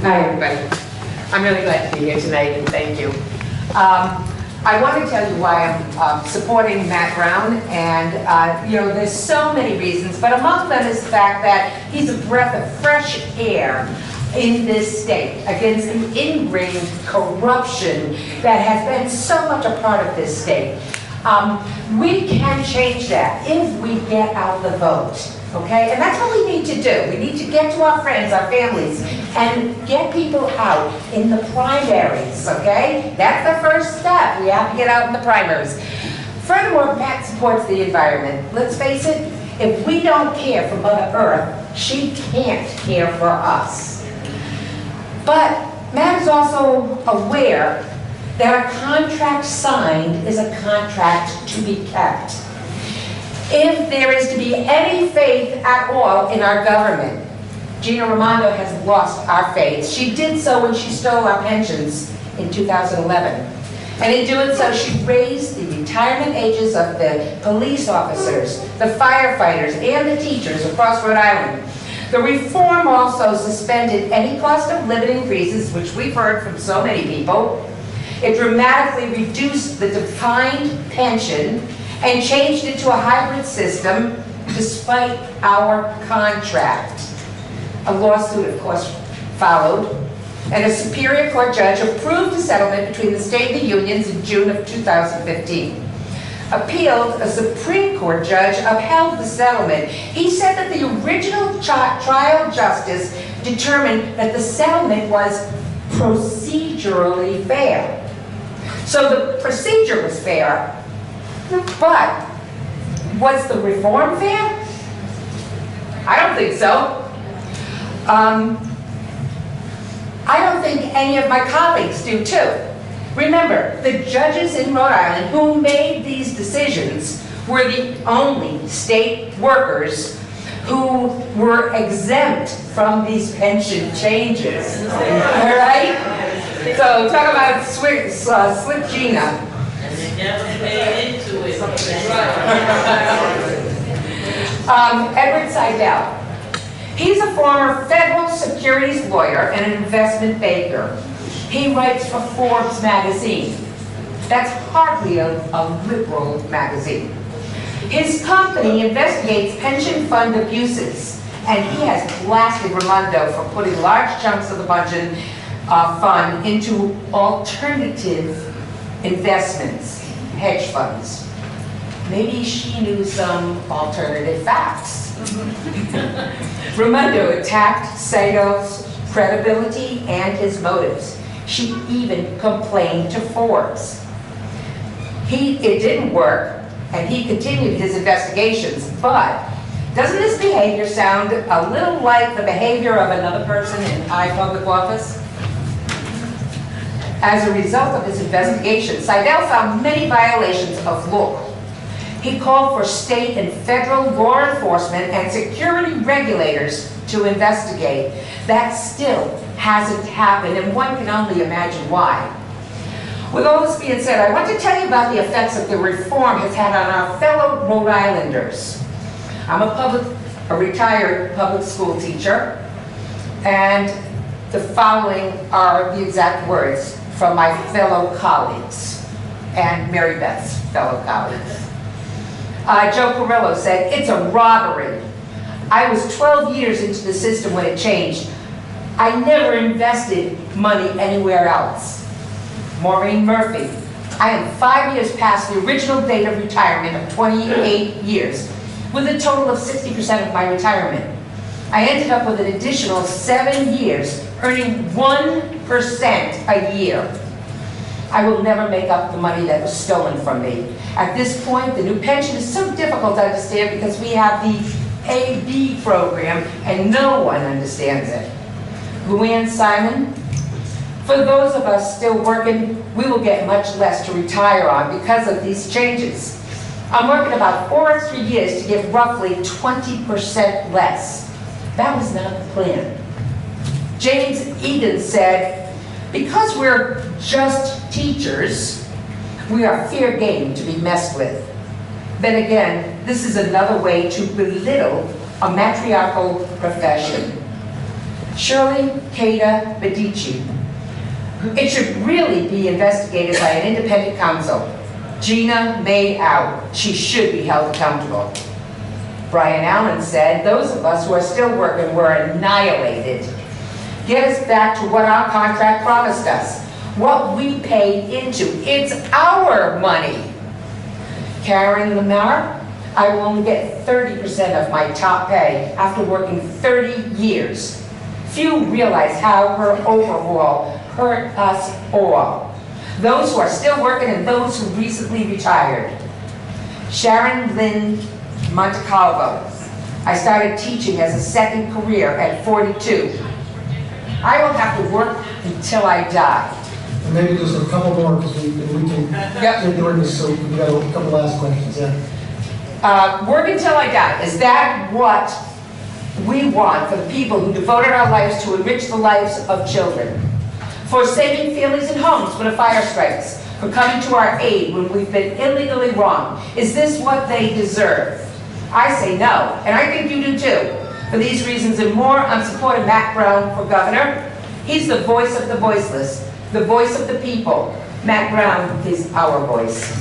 Hi, everybody. I'm really glad to be here tonight, and thank you. I want to tell you why I'm supporting Matt Brown, and you know, there's so many reasons, but among them is the fact that he's a breath of fresh air in this state against the ingrained corruption that has been so much a part of this state. We can change that if we get out the vote, okay? And that's what we need to do. We need to get to our friends, our families, and get people out in the primaries, okay? That's the first step. We have to get out in the primaries. Furthermore, Matt supports the environment. Let's face it, if we don't care for Mother Earth, she can't care for us. But Matt is also aware that a contract signed is a contract to be kept. If there is to be any faith at all in our government, Gina Raimondo has lost our faith. She did so when she stole our pensions in 2011. And in doing so, she raised the retirement ages of the police officers, the firefighters, and the teachers across Rhode Island. The reform also suspended any cost of living increases, which we've heard from so many people. It dramatically reduced the defined pension and changed it to a hybrid system despite our contract. A lawsuit, of course, followed, and a Superior Court judge approved a settlement between the state and the unions in June of 2015. Appealed, a Supreme Court judge upheld the settlement. He said that the original trial justice determined that the settlement was procedurally fair. So the procedure was fair, but was the reform fair? I don't think so. I don't think any of my colleagues do too. Remember, the judges in Rhode Island who made these decisions were the only state workers who were exempt from these pension changes. All right? So talk about slip Gina. And they never paid into it. Edward Seidel. He's a former federal securities lawyer and an investment banker. He writes for Forbes magazine. That's hardly a liberal magazine. His company investigates pension fund abuses, and he has blasted Raimondo for putting large chunks of the pension fund into alternative investments, hedge funds. Maybe she knew some alternative facts. Raimondo attacked Seidel's credibility and his motives. She even complained to Forbes. It didn't work, and he continued his investigations, but doesn't this behavior sound a little like the behavior of another person in high public office? As a result of his investigation, Seidel found many violations of law. He called for state and federal law enforcement and security regulators to investigate. That still hasn't happened, and one can only imagine why. With all this being said, I want to tell you about the effects that the reform has had on our fellow Rhode Islanders. I'm a retired public school teacher, and the following are the exact words from my fellow colleagues and Mary Beth's fellow colleagues. Joe Carrillo said, "It's a robbery. I was 12 years into the system when it changed. I never invested money anywhere else." Maureen Murphy, "I am 5 years past the original date of retirement of 28 years, with a total of 60% of my retirement. I ended up with an additional 7 years, earning 1% a year. I will never make up the money that was stolen from me. At this point, the new pension is so difficult to understand because we have the AB program and no one understands it." LuAnn Simon, "For those of us still working, we will get much less to retire on because of these changes. I'm working about 4 extra years to get roughly 20% less. That was not the plan." James Eden said, "Because we're just teachers, we are fair game to be messed with. Then again, this is another way to belittle a matriarchal profession." Shirley Cada Medici. It should really be investigated by an independent counsel. Gina made out. She should be held accountable. Brian Allen said, those of us who are still working were annihilated. Get us back to what our contract promised us, what we paid into. It's our money. Karen Lamar, I will only get 30% of my top pay after working 30 years. Few realize how her overhaul hurt us all. Those who are still working and those who recently retired. Sharon Lynn Montecarlo. I started teaching as a second career at 42. I will have to work until I die. And maybe just a couple more, because we can get doing this, so we got a couple last questions, yeah. Work until I die. Is that what we want for the people who devoted our lives to enrich the lives of children? For saving families and homes when a fire strikes? For coming to our aid when we've been illegally wronged? Is this what they deserve? I say no, and I think you do too. For these reasons and more, I'm supporting Matt Brown for governor. He's the voice of the voiceless, the voice of the people. Matt Brown is our voice.